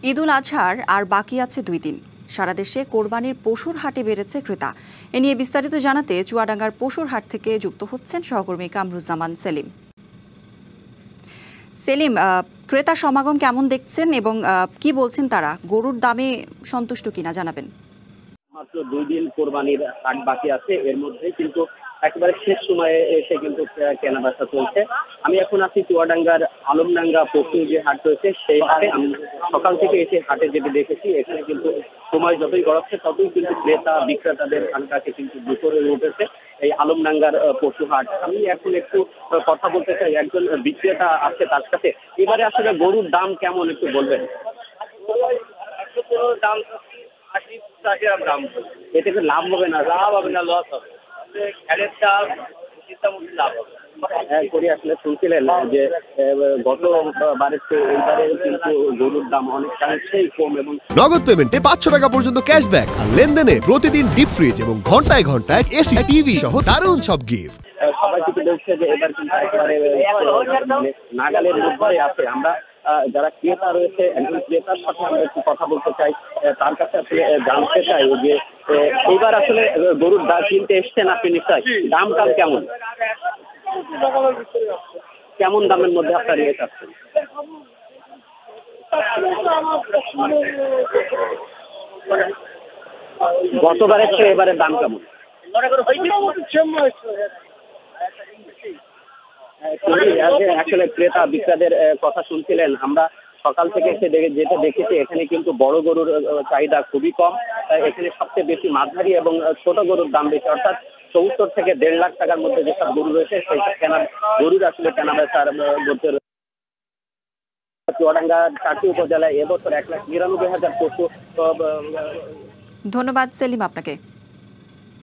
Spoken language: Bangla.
ঈদুল আজহার আর বাকি আছে 2 দিন। সারা দেশে কোরবানির পশুর হাটে বেড়েছে ক্রেতা। এ নিয়ে বিস্তারিত জানাতে চুয়াডাঙ্গার পশুর হাট থেকে যুক্ত হচ্ছেন সহকর্মী কামরুজ্জামান সেলিম। সেলিম, ক্রেতা সমাগম কেমন দেখছেন এবং কি বলছেন তারা? গরুর দামে সন্তুষ্ট কিনা জানাবেন। মাত্র 2 দিন কোরবানির হাট বাকি আছে, এর মধ্যে কিন্তু একেবারে শেষ সময়ে এসে কিন্তু কেনা বেচা চলছে। আমি এখন আছি চুয়াডাঙ্গার আলমডাঙ্গা পশু যে হাট রয়েছে সেই হাটে। আমি সকাল থেকে এসে হাটে যেতে দেখেছি, এখানে কিন্তু সময় যতই গড়াচ্ছে ততই কিন্তু ক্রেতা বিক্রেতাদের সংখ্যাকে কিন্তু দুপুরে উঠেছে এই আলমডাঙ্গার পশু হাট। আমি এখন একটু কথা বলতে চাই, একজন বিক্রেতা আছে তার সাথে। এবারে আসলে গরুর দাম কেমন একটু বলবেন? দাম 80-85 দাম। এতে কি লাভ হবে না? লাভ হবে না, লস হবে। খেলেরটা চিন্তামুক্তি লাভ হবে। আসলে শুনছিলেন যে গতবারের চেয়ে এইবারে কিন্তু গরুর দাম অনেকাংশেই কম এবং নগদ পেমেন্টে 500 টাকা পর্যন্ত ক্যাশব্যাক আর লেনদেনে প্রতিদিন ডিপ ফ্রিজ এবং ঘন্টায় ঘন্টায় এসি টিভি সহ দারুণ সব গিফট। সবাই কিন্তু বলছে যে এবার কিন্তু একেবারে নাগালের মধ্যে আছে। আমরা যারা ক্রেতা রয়েছে, একজন ক্রেতার সাথে আমরা একটু কথা বলতে চাই, তার কাছে আসলে জানতে চাই যে এইবার আসলে গরুর দাম কিনতে এসছেন আপনি নিশ্চয়, দাম কেমন কেমন দামের মধ্যে আপনার নিয়ে চাচ্ছেন? গতবারের চেয়ে এবারের দাম কেমন? আসলে ক্রেতা বিক্রেতাদের কথা শুনছিলেন। আমরা সকাল থেকে এসে যেটা দেখেছি, এখানে কিন্তু বড় গরুর চাহিদা খুবই কম। এখানে সবচেয়ে বেশি মাঝারি এবং ছোট গরুর দাম বেশি, অর্থাৎ ৭০ থেকে ১.৫ লাখ টাকার মধ্যে যেসব গরু রয়েছে সেই গরুর আসলে কেনা বেচার মধ্যে। চুয়াডাঙ্গা 4টি উপজেলায় এবছর 1,৯৯,০০০ পশু। ধন্যবাদ সেলিম আপনাকে।